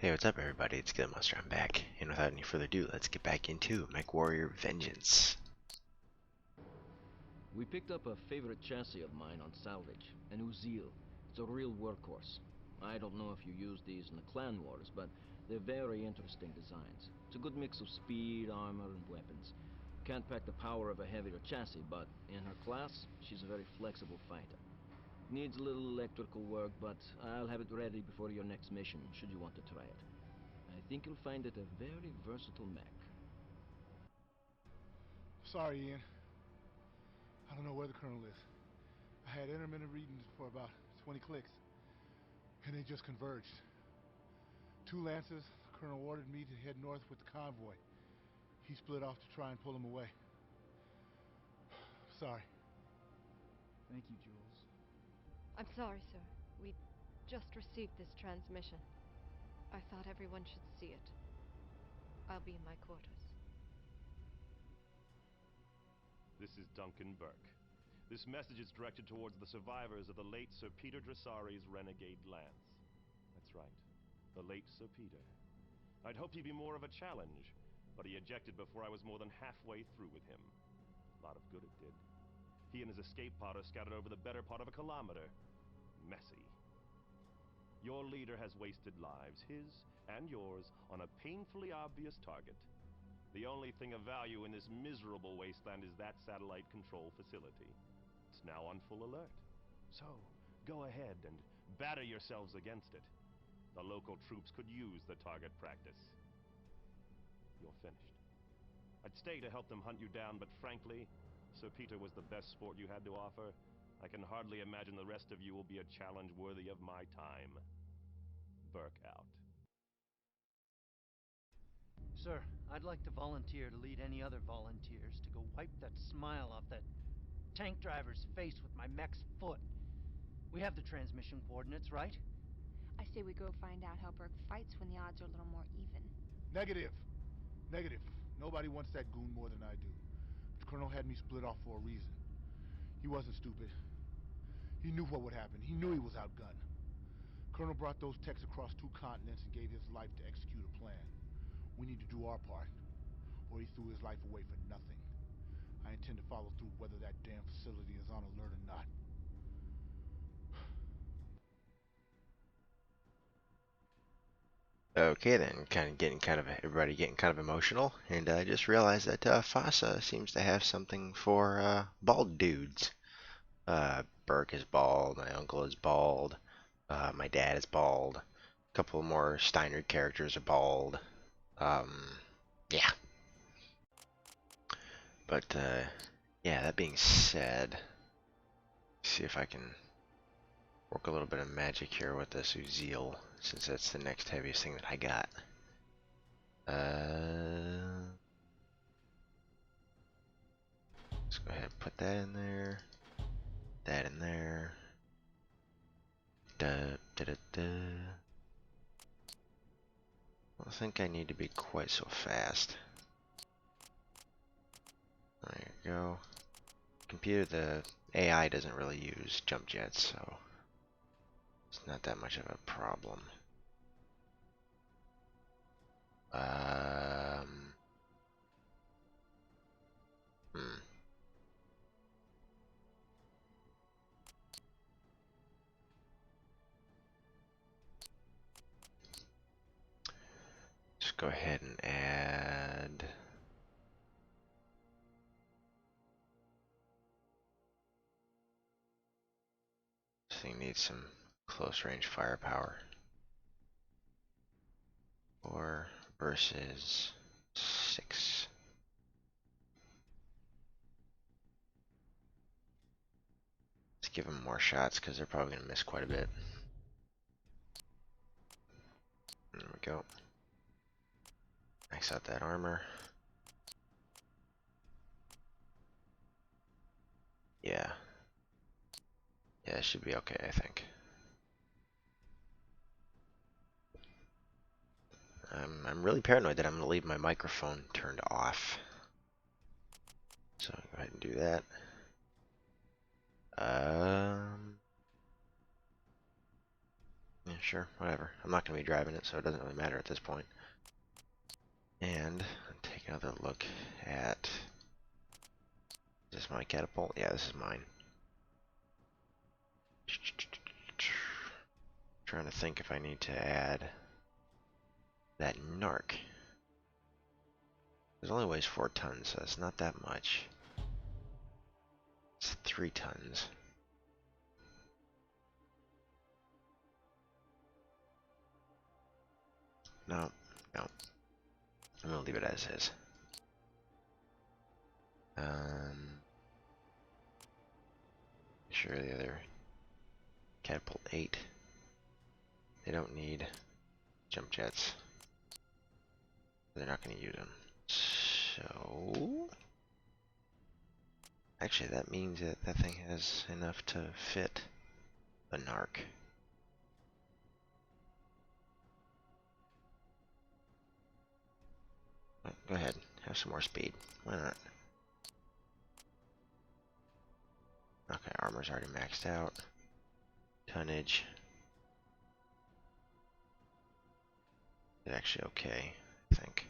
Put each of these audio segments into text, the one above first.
Hey, what's up everybody? It's Good Monster. I'm back. And without any further ado, let's get back into MechWarrior Vengeance. We picked up a favorite chassis of mine on salvage, an Uzil. It's a real workhorse. I don't know if you use these in the clan wars, but they're very interesting designs. It's a good mix of speed, armor, and weapons. Can't pack the power of a heavier chassis, but in her class, she's a very flexible fighter. Needs a little electrical work, but I'll have it ready before your next mission, should you want to try it. I think you'll find it a very versatile mech. Sorry, Ian. I don't know where the Colonel is. I had intermittent readings for about 20 clicks, and they just converged. 2 Lancers, the Colonel ordered me to head north with the convoy. He split off to try and pull him away. Sorry. Thank you, Jules. I'm sorry, sir. We just received this transmission. I thought everyone should see it. I'll be in my quarters. This is Duncan Burke. This message is directed towards the survivors of the late Sir Peter Dressari's renegade lance. That's right, the late Sir Peter. I'd hoped he'd be more of a challenge, but he ejected before I was more than halfway through with him. A lot of good it did. He and his escape potter scattered over the better part of a kilometer. Messy. Your leader has wasted lives, his and yours, on a painfully obvious target. The only thing of value in this miserable wasteland is that satellite control facility. It's now on full alert. So, go ahead and batter yourselves against it. The local troops could use the target practice. You're finished. I'd stay to help them hunt you down, but frankly, Sir Peter was the best sport you had to offer. I can hardly imagine the rest of you will be a challenge worthy of my time. Burke out. Sir, I'd like to volunteer to lead any other volunteers to go wipe that smile off that tank driver's face with my mech's foot. We have the transmission coordinates, right? I say we go find out how Burke fights when the odds are a little more even. Negative. Negative. Nobody wants that goon more than I do. The Colonel had me split off for a reason. He wasn't stupid. He knew what would happen. He knew he was outgunned. Colonel brought those techs across 2 continents and gave his life to execute a plan. We need to do our part, or he threw his life away for nothing. I intend to follow through whether that damn facility is on alert or not. Okay then, everybody getting kind of emotional, and I just realized that Fasa seems to have something for bald dudes. Burke is bald, my uncle is bald, my dad is bald, a couple more Steiner characters are bald. Yeah. But yeah, that being said, see if I can work a little bit of magic here with this Uzil, since that's the next heaviest thing that I got. Let's go ahead and put that in there, that in there. Da, da, da, da. I don't think I need to be quite so fast. There you go. Computer, the AI doesn't really use jump jets, so it's not that much of a problem. Just go ahead and add. This thing needs some close range firepower. 4 versus 6. Let's give them more shots because they're probably going to miss quite a bit. There we go. Max out that armor. Yeah. Yeah, it should be okay, I think. I'm really paranoid that I'm going to leave my microphone turned off. So go ahead and do that. Yeah, sure, whatever. I'm not going to be driving it, so it doesn't really matter at this point. And take another look at... Is this my catapult? Yeah, this is mine. Trying to think if I need to add that narc. It only weighs 4 tons, so it's not that much. It's 3 tons. No, no. I'm gonna leave it as is. Sure, the other catapult 8. They don't need jump jets. They're not going to use them. So, actually, that means that that thing has enough to fit a narc. Oh, go ahead, have some more speed. Why not? Okay, armor's already maxed out. Tonnage. It's actually okay, I think.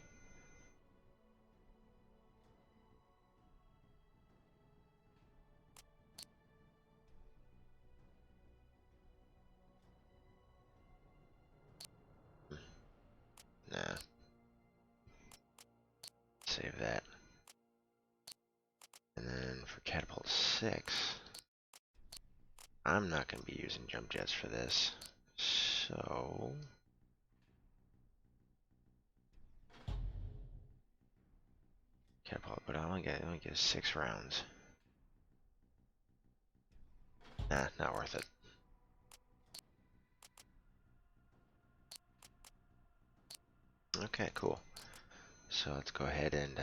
Nah. Save that. And then for catapult 6, I'm not going to be using jump jets for this. So... catapult, but I only get 6 rounds. Nah, not worth it. Okay, cool. So let's go ahead and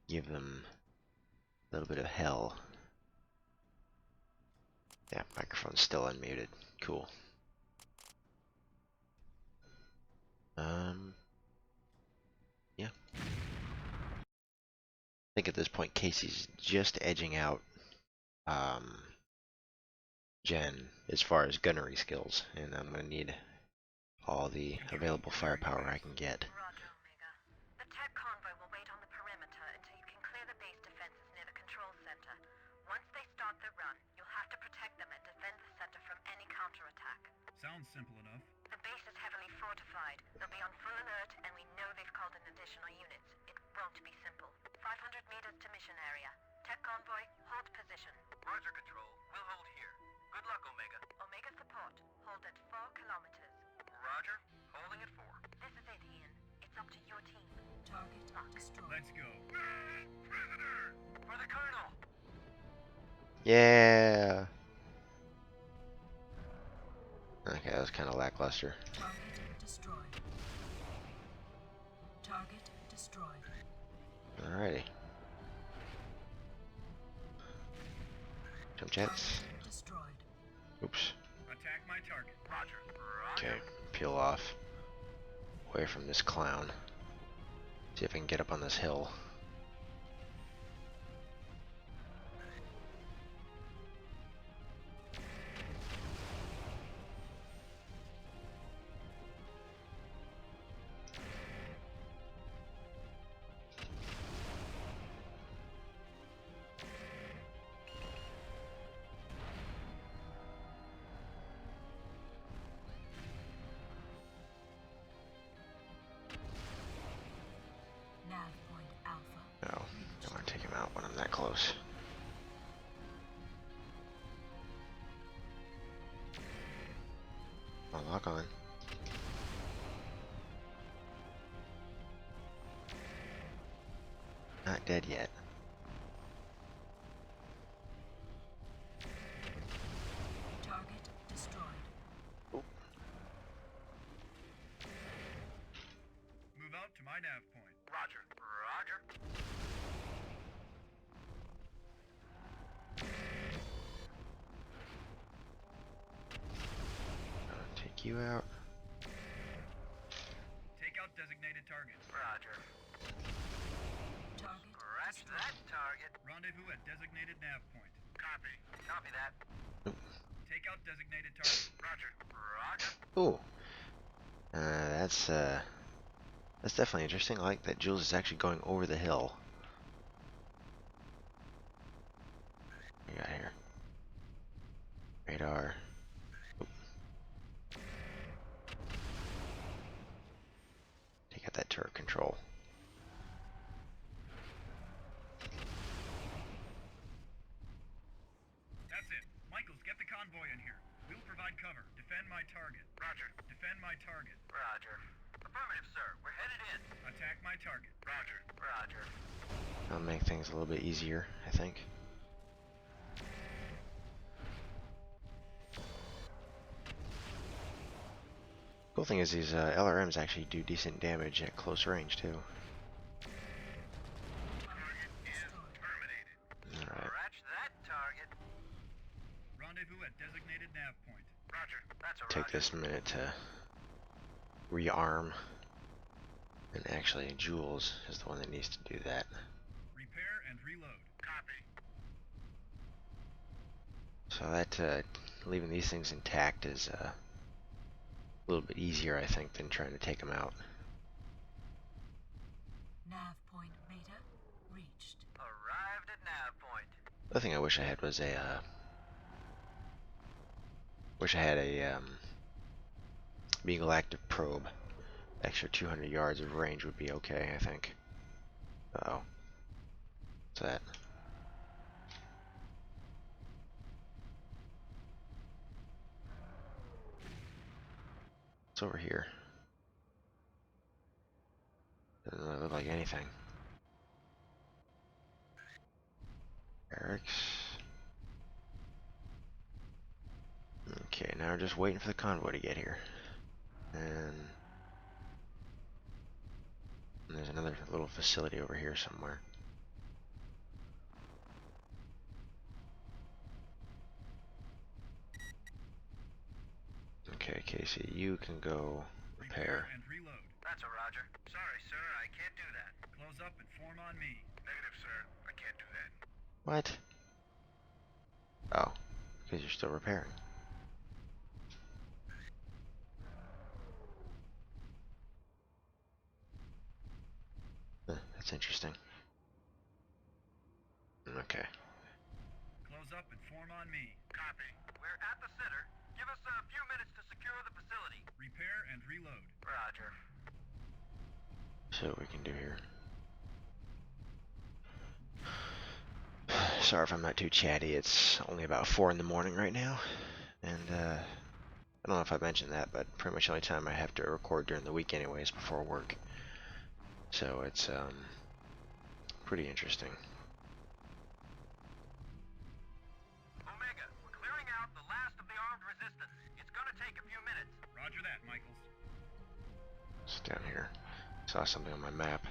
give them a little bit of hell. Yeah, microphone's still unmuted. Cool. Yeah. I think at this point Casey's just edging out Jen as far as gunnery skills, and I'm gonna need all the available firepower I can get. Roger, Omega. The tech convoy will wait on the perimeter until you can clear the base defenses near the control center. Once they start their run, you'll have to protect them and defend the center from any counterattack. Sounds simple enough. The base is heavily fortified. They'll be on full alert, and we know they've called in additional units. It won't be simple. 500 meters to mission area. Tech convoy, hold position. Roger, Control. We'll hold here. Good luck, Omega. Omega support. Hold at 4 kilometers. Roger. Holding at 4. This is it, Ian. It's up to your team. Target destroyed. Let's go. Prisoner! For the Colonel! Yeah. Okay, that was kind of lackluster. Target destroyed. Target destroyed. Alrighty. Jump jets. Destroyed. Oops. Attack my target. Roger. Okay, peel off. Away from this clown. See if I can get up on this hill. No, don't want to take him out when I'm that close. I'll lock on. Not dead yet. Target destroyed. Move out to my nav point. Roger. Roger. I'll take you out. Take out designated target. Roger. Target Scratch that target. Rendezvous at designated nav point. Copy. Copy that. Take out designated target. Roger. Roger. Ooh. That's definitely interesting. I like that Jules is actually going over the hill. What we got here? Radar. Oop. Take out that turret control. That's it. Michaels, get the convoy in here. We'll provide cover. Defend my target. Roger. Defend my target. Roger. Affirmative, sir. We're headed in. Attack my target. Roger. Roger. That'll make things a little bit easier, I think. Cool thing is these LRMs actually do decent damage at close range too. Target is terminated. Alright. Scratch that target. Rendezvous at designated nav point. Roger. That's a Take roger. this minute to rearm. And actually, Jules is the one that needs to do that. Repair and reload. Copy. So that leaving these things intact is a little bit easier, I think, than trying to take them out. Nav point beta reached. Arrived at nav point. The other thing I wish I had was a Beagle active probe. Extra 200 yards of range would be okay, I think. Uh-oh. What's that? What's over here? Doesn't really look like anything. Barracks. Okay, now we're just waiting for the convoy to get here. And there's another little facility over here somewhere. Okay, Casey, you can go repair. And reload. That's a roger. Sorry, sir. I can't do that. Close up and form on me. Negative, sir. I can't do that. What? Oh, because you're still repairing. That's interesting. Okay. Close up and form on me. Copy. We're at the center. Give us a few minutes to secure the facility. Repair and reload. Roger. See what we can do here. Sorry if I'm not too chatty. It's only about 4 in the morning right now. And I don't know if I mentioned that, but pretty much the only time I have to record during the week anyways, before work. So it's pretty interesting. Omega, we're clearing out the last of the armed resistance. It's gonna take a few minutes. Roger that, Michaels. It's down here. Saw something on my map.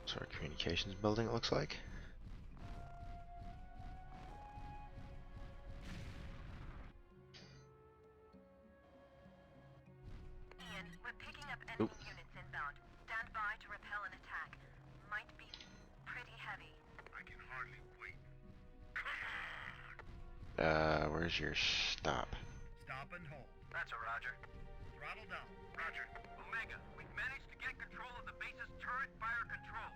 So our communications building, it looks like. Ian, we're picking up enemy Oop. units inbound. Stand by to repel an attack. Might be pretty heavy. I can hardly wait. Where's your stop? Stop and hold. That's a roger. Throttle down. Roger. Omega, we've managed to get control of the base's turret fire control.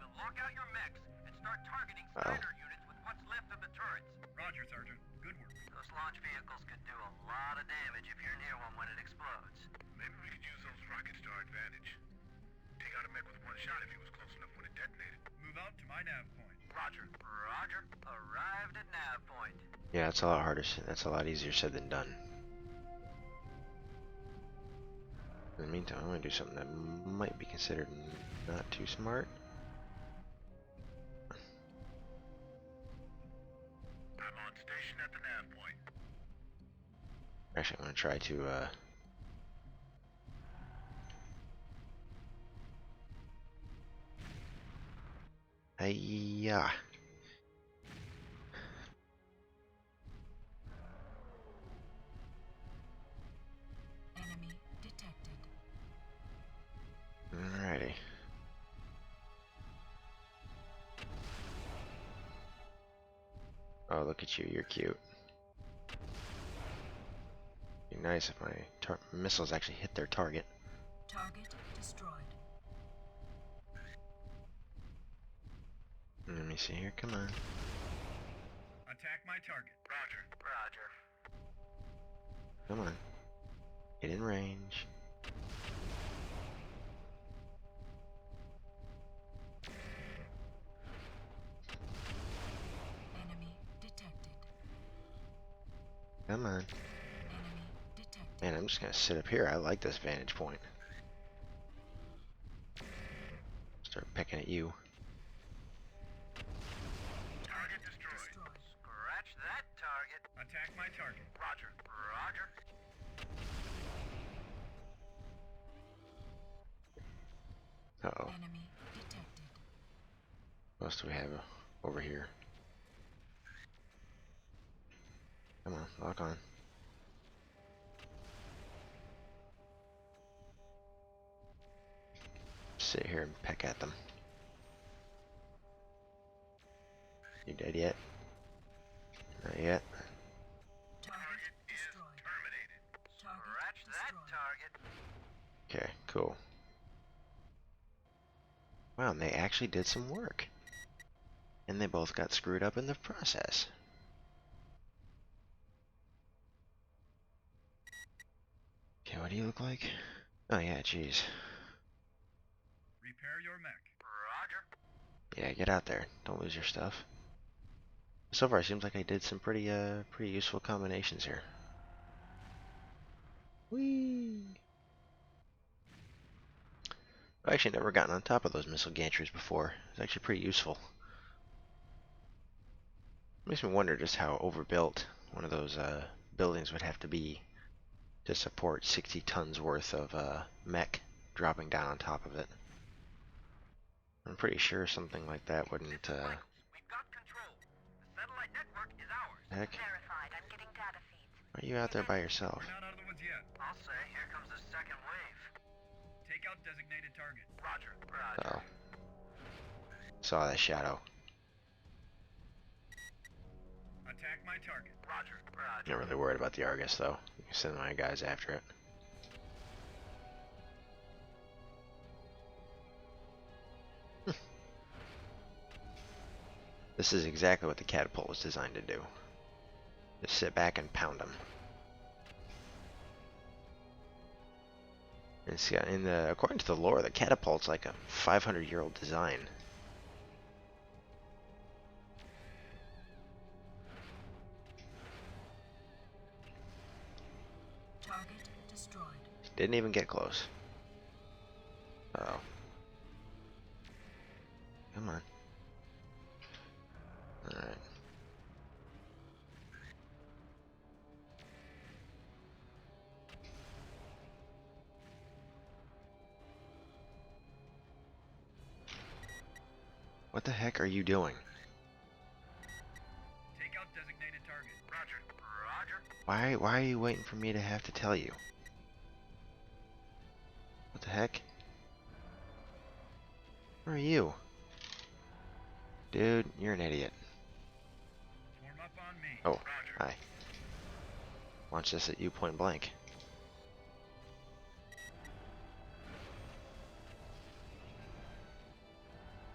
We'll lock out your mechs and start targeting Steiner units with what's left of the turrets. Roger, Sergeant. Good work. Those launch vehicles could do a lot of damage if you're near one when it explodes. Maybe we could use those rockets to our advantage. Take out a mech with one shot if he was close enough when it detonated. Move out to my nav point. Roger. Roger. Arrived at nav point. Yeah, it's a lot harder. That's a lot easier said than done. In the meantime, I'm going to do something that might be considered not too smart. I'm on station at the nav point. Actually, I'm going to try to, Hiya. Enemy detected. Oh, look at you. You're cute. Be nice if my missiles actually hit their target. Target destroyed. Let me see here. Come on. Attack my target. Roger. Roger. Come on. Get in range. Enemy detected. Come on. Enemy detected. Man, I'm just gonna sit up here. I like this vantage point. Start pecking at you. Target destroyed. Scratch that target. Attack my target. Roger. Roger. Uh-oh. Enemy detected. What else do we have over here? Come on, lock on. Sit here and peck at them. You dead yet? Not yet. Target destroyed. Terminated. Target Scratch that destroyed. target. Okay, cool. Wow, and they actually did some work. And they both got screwed up in the process. Okay, what do you look like? Oh yeah, jeez. Repair your mech. Roger. Yeah, get out there. Don't lose your stuff. So far, it seems like I did some pretty useful combinations here. Whee! I've actually never gotten on top of those missile gantries before. It's actually pretty useful. Makes me wonder just how overbuilt one of those buildings would have to be to support 60 tons worth of mech dropping down on top of it. I'm pretty sure something like that wouldn't. We've got control. The satellite network is ours. Heck, Verified. I'm getting data feeds. why are you out there by yourself? We're not out of the woods yet. I'll say, here comes the second wave. Take out designated target. Roger. Roger. Oh, saw that shadow. Attack my target. Roger. Roger. Not really worried about the Argus though. You can send my guys after it. This is exactly what the catapult was designed to do. Just sit back and pound them. And see, according to the lore, the catapult's like a 500-year-old design. Target destroyed. Didn't even get close. Uh-oh. Come on. Alright. What the heck are you doing? Take out designated target. Roger. Roger. Why are you waiting for me to have to tell you? What the heck? Where are you? Dude, you're an idiot. Form up on me. Oh, hi. Launch this at you point blank.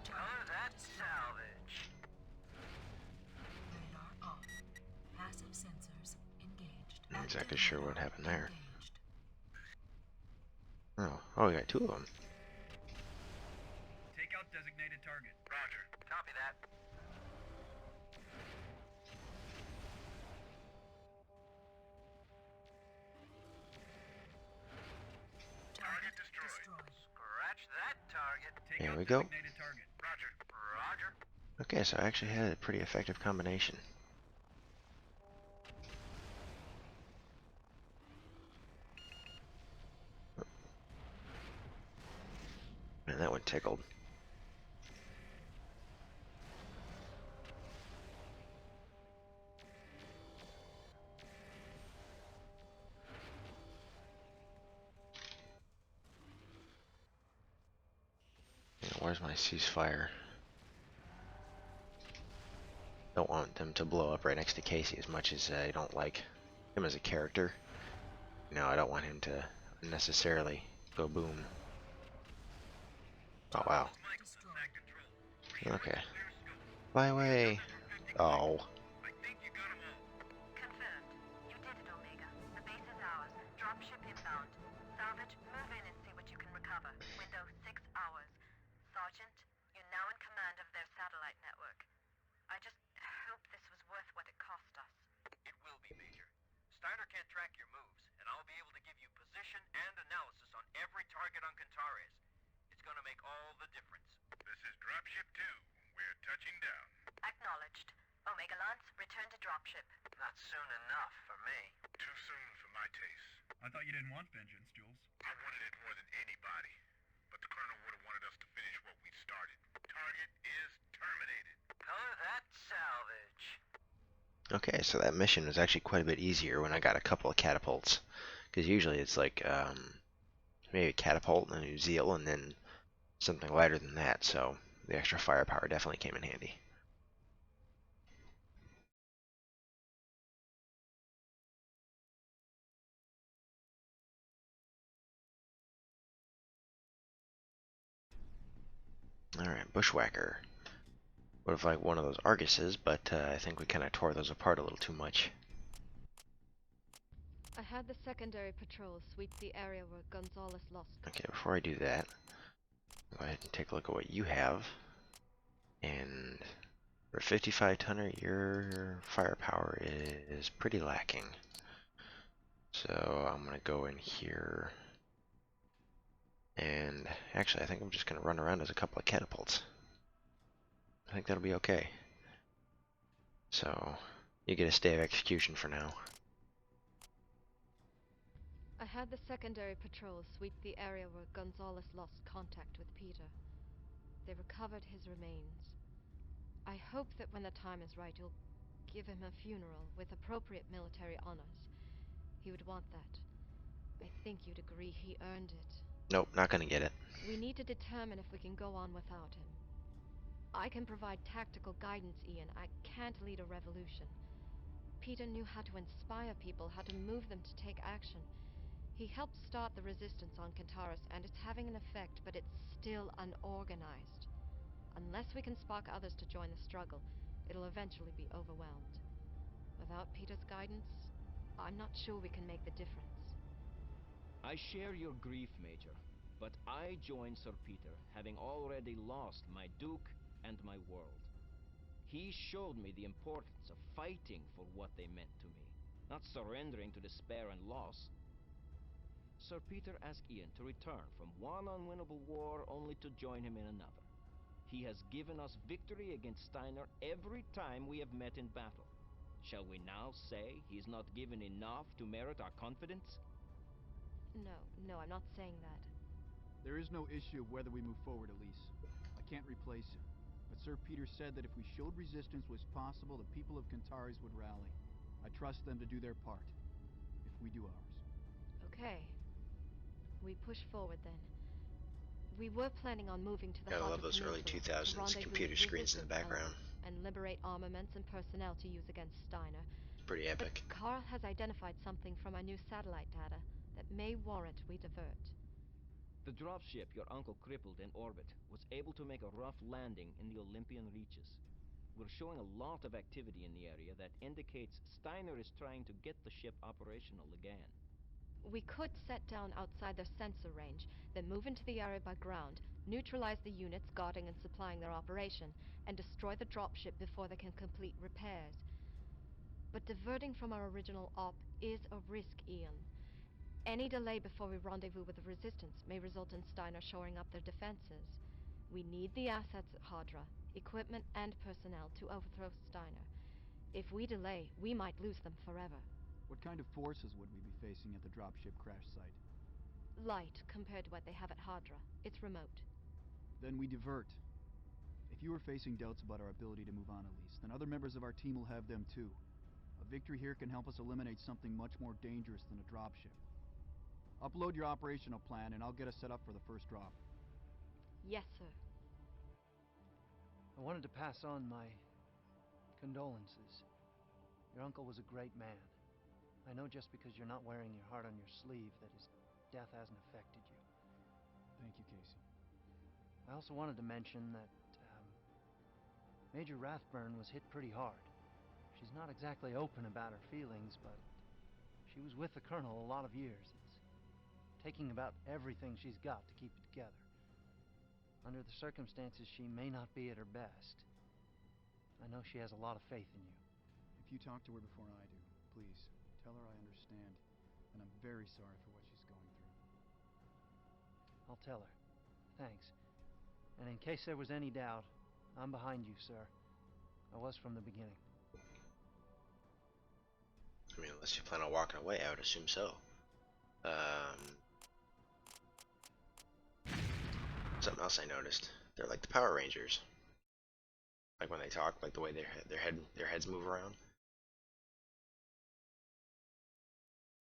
Color that salvage. Radar off. Passive sensors engaged. Not Active exactly sure what radar happened there. engaged. Oh, we got two of them. Take out designated target. Roger. Copy that. Target destroyed. Scratch that target. Take There out we go. designated target. Roger. Roger. Okay, so I actually had a pretty effective combination. Man, that one tickled. Yeah, where's my ceasefire? Don't want them to blow up right next to Casey as much as I don't like him as a character. No, I don't want him to unnecessarily go boom. Oh wow. Okay. Fly away. Oh. Confirmed. You did it, Omega. The base is ours. Dropship inbound. Salvage, move in and see what you can recover. Window 6 hours. Sergeant, you're now in command of their satellite network. I just hope this was worth what it cost us. It will be, Major. Steiner can't track your moves, and I'll be able to give you position and analysis on every target on Cantares. It's gonna make all the difference. This is Dropship 2. We're touching down. Acknowledged. Omega Lance, return to dropship. Not soon enough for me. Too soon for my taste. I thought you didn't want vengeance, Jules. I wanted it more than anybody. But the Colonel would have wanted us to finish what we started. Target is terminated. Color that salvage. Okay, so that mission was actually quite a bit easier when I got a couple of catapults. Because usually it's like, maybe a catapult and a Uziel and then something lighter than that, so the extra firepower definitely came in handy. Alright, Bushwhacker. Would have liked one of those Arguses, but I think we kind of tore those apart a little too much. I had the secondary patrol sweep the area where Gonzalez lost. Okay, before I do that, go ahead and take a look at what you have. And for 55 tonner, your firepower is pretty lacking. So I'm going to go in here. And actually, I think I'm just going to run around as a couple of catapults. I think that'll be okay. So, you get a stay of execution for now. I had the secondary patrol sweep the area where Gonzalez lost contact with Peter. They recovered his remains. I hope that when the time is right, you'll give him a funeral with appropriate military honors. He would want that. I think you'd agree he earned it. Nope, not gonna get it. We need to determine if we can go on without him. I can provide tactical guidance, Ian. I can't lead a revolution. Peter knew how to inspire people, how to move them to take action. He helped start the resistance on Cantares, and it's having an effect, but it's still unorganized. Unless we can spark others to join the struggle, it'll eventually be overwhelmed. Without Peter's guidance, I'm not sure we can make the difference. I share your grief, Major, but I joined Sir Peter, having already lost my Duke and my world. He showed me the importance of fighting for what they meant to me, not surrendering to despair and loss. Sir Peter asked Ian to return from one unwinnable war only to join him in another. He has given us victory against Steiner every time we have met in battle. Shall we now say he's not given enough to merit our confidence? No, I'm not saying that. There is no issue of whether we move forward, Elise. I can't replace him. But Sir Peter said that if we showed resistance was possible, the people of Cantares would rally. I trust them to do their part, if we do ours. Okay. We push forward then. We were planning on moving to the Gotta Hadra love those early Peninsula to 2000s rendezvous computer with screens in the resistance background. elements and liberate armaments and personnel to use against Steiner. Pretty epic. But Carl has identified something from our new satellite data that may warrant we divert. The dropship your uncle crippled in orbit was able to make a rough landing in the Olympian reaches. We're showing a lot of activity in the area that indicates Steiner is trying to get the ship operational again. We could set down outside their sensor range, then move into the area by ground, neutralize the units guarding and supplying their operation, and destroy the dropship before they can complete repairs. But diverting from our original op is a risk, Ian. Any delay before we rendezvous with the Resistance may result in Steiner shoring up their defenses. We need the assets at Hadra, equipment and personnel to overthrow Steiner. If we delay, we might lose them forever. What kind of forces would we be facing at the dropship crash site? Light compared to what they have at Hadra. It's remote. Then we divert. If you are facing doubts about our ability to move on, Elise, then other members of our team will have them too. A victory here can help us eliminate something much more dangerous than a dropship. Upload your operational plan and I'll get us set up for the first drop. Yes, sir. I wanted to pass on my Condolences. Your uncle was a great man. I know just because you're not wearing your heart on your sleeve that his death hasn't affected you. Thank you, Casey. I also wanted to mention that Major Rathburn was hit pretty hard. She's not exactly open about her feelings, but she was with the Colonel a lot of years. It's taking about everything she's got to keep it together. Under the circumstances, she may not be at her best. I know she has a lot of faith in you. If you talk to her before I do, please, tell her I understand, and I'm very sorry for what she's going through. I'll tell her. Thanks. And in case there was any doubt, I'm behind you, sir. I was from the beginning. I mean, unless you plan on walking away, I would assume so. Something else I noticed. They're like the Power Rangers. Like when they talk, like the way their heads move around.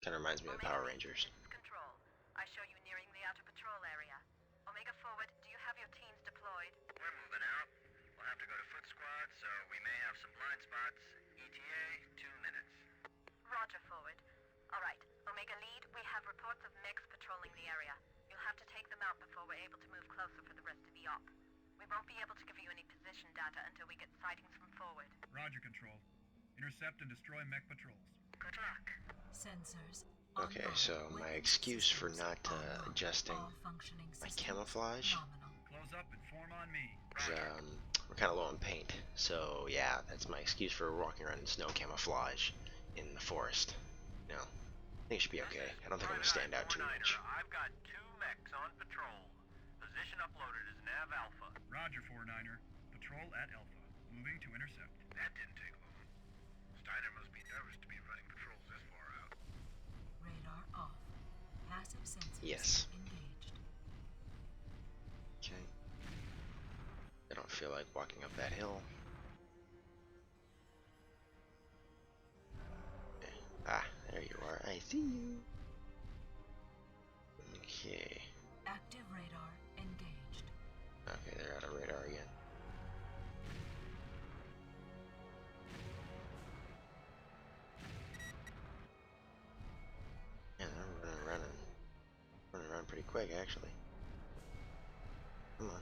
Kind of reminds me of the Power Rangers. Control. I show you nearing the outer patrol area. Omega Forward, do you have your teams deployed? We're moving out. We'll have to go to foot squad, so we may have some blind spots. ETA, 2 minutes. Roger, Forward. Alright, Omega Lead, we have reports of mechs patrolling the area. You'll have to take them out before we're able to move closer for the rest of the op. We won't be able to give you any position data until we get sightings from Forward. Roger, Control. Intercept and destroy mech patrols. Good luck. Sensors. Okay, so my excuse for not adjusting my camouflage Close up and form on me. is we're kind of low on paint. So yeah, that's my excuse for walking around in snow camouflage in the forest. You know, I think it should be okay. I don't think I'm gonna stand out too much. I've got 2 mechs on patrol. Position uploaded is Nav Alpha. Roger, 4-9er. Patrol at Alpha. Moving to intercept. That didn't take long. Steiner must be nervous to be running patrols this far out. Radar off. Passive sensors Yes. engaged. Okay. I don't feel like walking up that hill. Okay. Ah, there you are. I see you. Okay. Active radar engaged. Okay, they're out of radar again. Yeah, they're running around pretty quick, actually. Come on.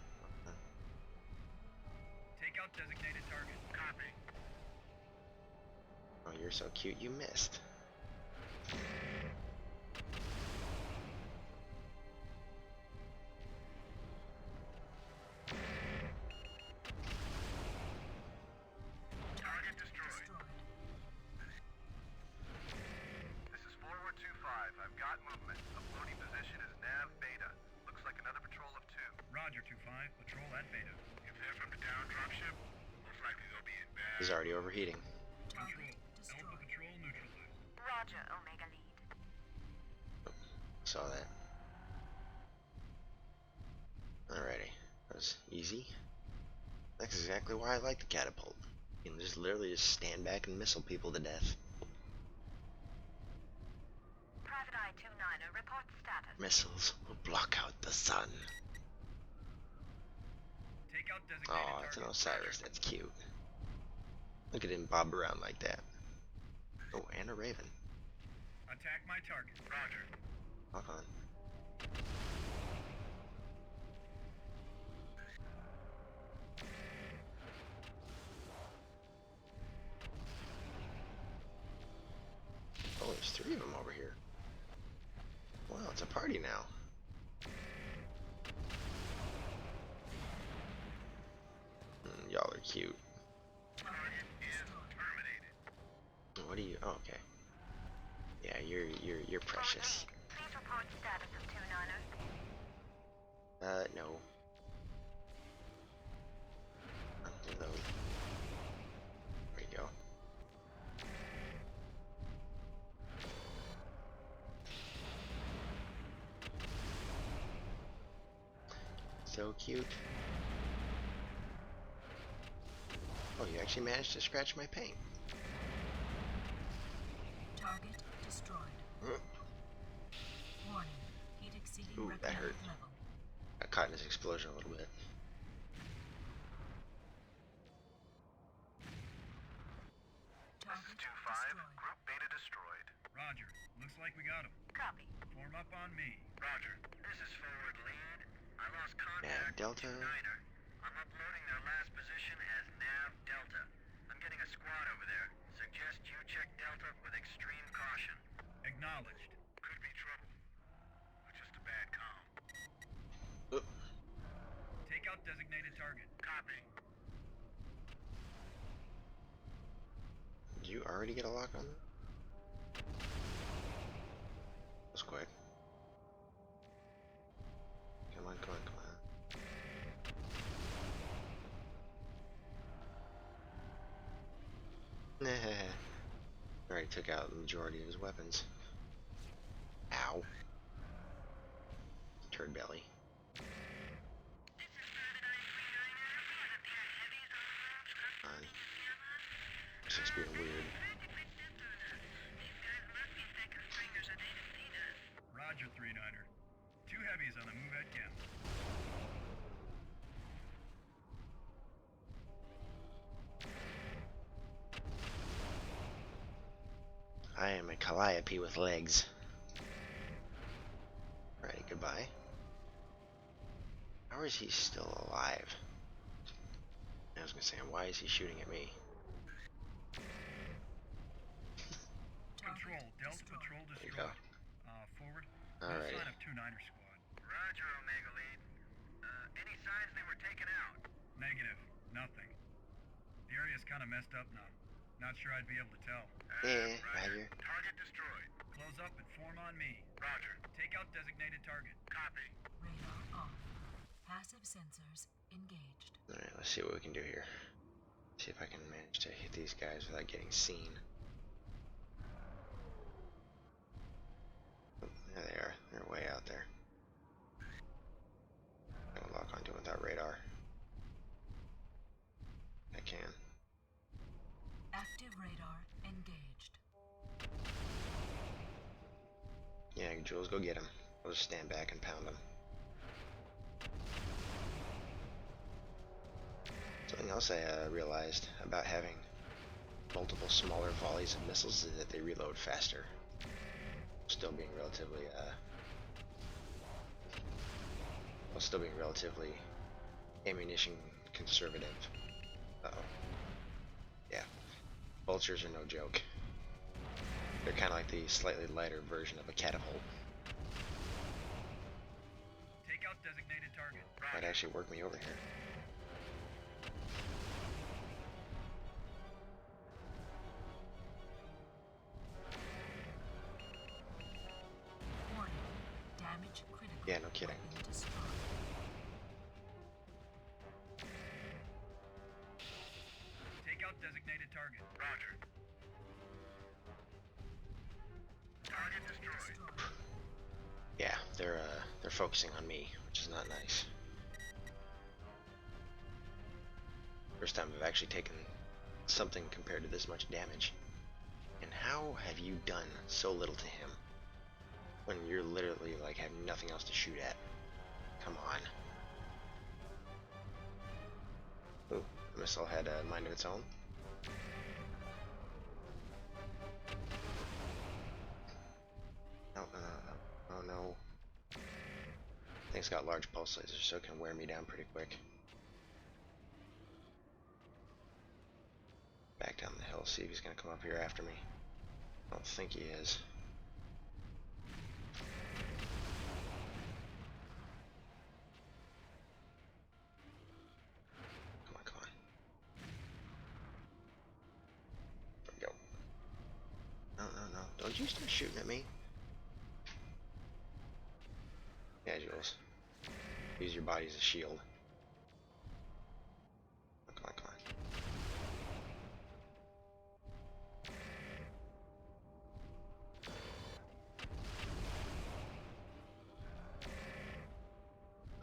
Take out designated target. Copy. Oh, you're so cute, you missed. Target destroyed. This is Forward 2-5. I've got movement. Uploading position is Nav Beta. Looks like another patrol of 2. Roger, 2-5. Patrol at Beta. If they're from the down dropship, most likely they'll be in bad. He's already overheating. Control. Alpha Patrol neutralized. Roger, Omega Lead. Saw that. Alrighty. That was easy. That's exactly why I like the catapult. You can just literally just stand back and missile people to death. Private Eye 2-9er, report status. Missiles will block out the sun. Take out designated Oh, it's an Osiris. That's cute. Look at him bob around like that. Oh, and a raven. Attack my target. Roger. Hold on. Oh, there's 3 of them over here. Wow, it's a party now. Y'all are cute. Target is terminated. What are you? Oh, okay. Yeah, you're precious. Please report status of 2-9er. No. Reload. There you go. So cute. Oh, you actually managed to scratch my paint. Target destroyed. Warning. Heat exceeding Ooh, that recommended hurt. level. Got caught in his explosion a little bit. Roger. Looks like we got him. Copy. Form up on me. Roger. This is forward lead. I lost Nav contact Delta. with Steiner. I'm uploading their last position as Nav Delta. I'm getting a squad over there. Suggest you check Delta with extreme caution. Acknowledged. Could be trouble. But just a bad comm. Take out designated target. Copy. Did you already get a lock on that? That was quick. Come on, come on, come on. Already took out the majority of his weapons. Ow. Turd belly. Fine. This is being weird. Roger, 3-9er. 2 heavies on the move at camp. I am a calliope with legs. Alrighty, goodbye. How is he still alive? I was gonna say, why is he shooting at me? Control, Delta Patrol There you go. destroyed. Forward. Alright. Sign of 2-9er squad. Roger, Omega Lead. Any signs they were taken out? Negative. Nothing. The area's kind of messed up now. Not sure I'd be able to tell. Yeah, Roger. Target destroyed. Close up and form on me. Roger. Take out designated target. Copy. Radar off. Passive sensors engaged. Alright, let's see what we can do here. See if I can manage to hit these guys without getting seen. Oh, there they are. They're way out there. I can lock onto it without radar. I can. Active radar engaged. Yeah, Jules, go get him. I'll just stand back and pound him. Something else I realized about having multiple smaller volleys of missiles is that they reload faster. Still being relatively, ammunition conservative. Uh-oh. Yeah. Vultures are no joke. They're kind of like the slightly lighter version of a catapult. Take out designated target. Might actually work me over here. Warning. Damage critical. Yeah, no kidding. Weapon destroyed. Take out designated target. Roger. Target destroyed. Yeah, they're focusing on me, which is not nice. First time I've actually taken something compared to this much damage. And how have you done so little to him when you're literally like have nothing else to shoot at? Come on. Ooh, the missile had a mind of its own. No, no, no, oh no. Thing's got large pulse lasers, so it can wear me down pretty quick. Back down the hill, see if he's gonna come up here after me. I don't think he is. Come on, come on. There we go. No, no, no. Don't you start shooting at me. Yeah, Jules. Use your body as a shield. Come on, come on.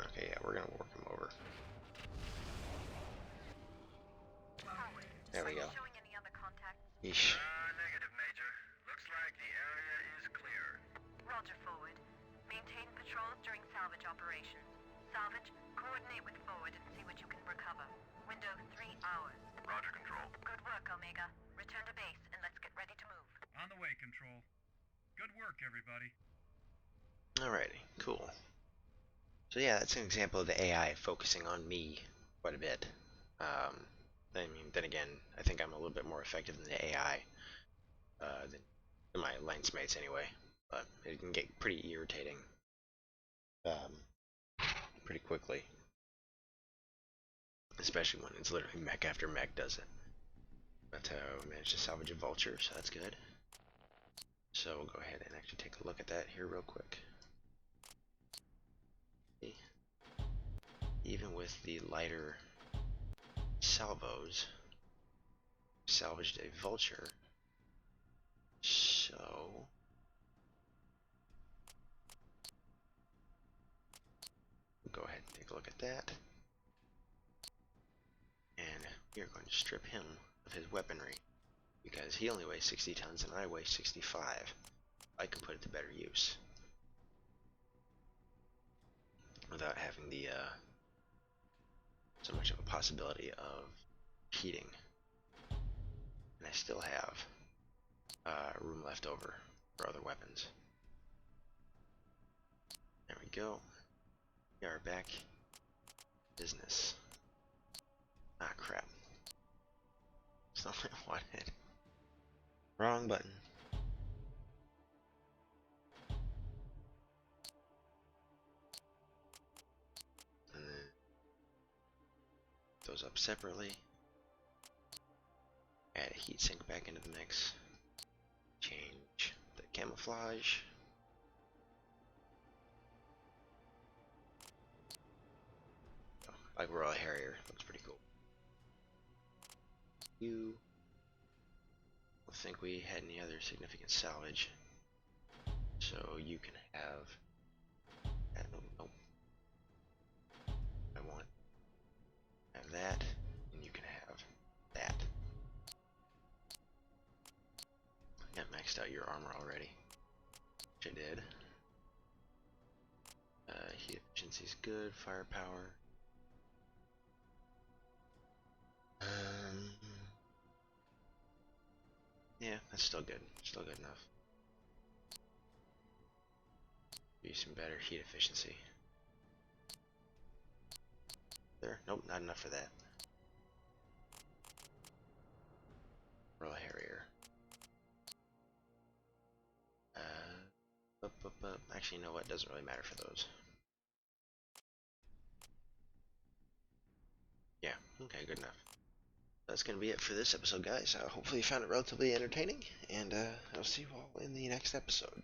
Okay, yeah, we're gonna work him over. There we go. Showing any other contacts? Yeesh. Negative, Major. Looks like the area is clear. Roger, forward. Maintain patrols during salvage operations. Salvage, coordinate with forward and see what you can recover. Window 3 hours. Roger, Control. Good work, Omega. Return to base and let's get ready to move. On the way, Control. Good work, everybody. Alrighty, cool. So yeah, that's an example of the AI focusing on me quite a bit. I mean, then again, I think I'm a little bit more effective than the AI, than my lance mates anyway. But it can get pretty irritating, pretty quickly. Especially when it's literally mech after mech does it. But we managed to salvage a vulture, so that's good. So we'll go ahead and actually take a look at that here real quick. See? Even with the lighter salvos, salvaged a vulture. So we'll go ahead and take a look at that. And we are going to strip him of his weaponry, because he only weighs 60 tons and I weigh 65. I can put it to better use without having the so much of a possibility of heating. And I still have room left over for other weapons. There we go. We are back. Business. Ah, crap. That's not what I wanted. Wrong button. And then those up separately. Add a heat sink back into the mix. Change the camouflage. Oh, like Royal Harrier. Looks pretty cool. You don't think we had any other significant salvage. So you can have that. Nope. I want have that, and you can have that. I got maxed out your armor already, which I did. Heat efficiency is good. Firepower. Yeah, that's still good. Still good enough. Use some better heat efficiency. There. Nope, not enough for that. Royal Harrier. Actually, you know what? Doesn't really matter for those. Yeah, okay, good enough. That's going to be it for this episode, guys. Hopefully you found it relatively entertaining, and I'll see you all in the next episode.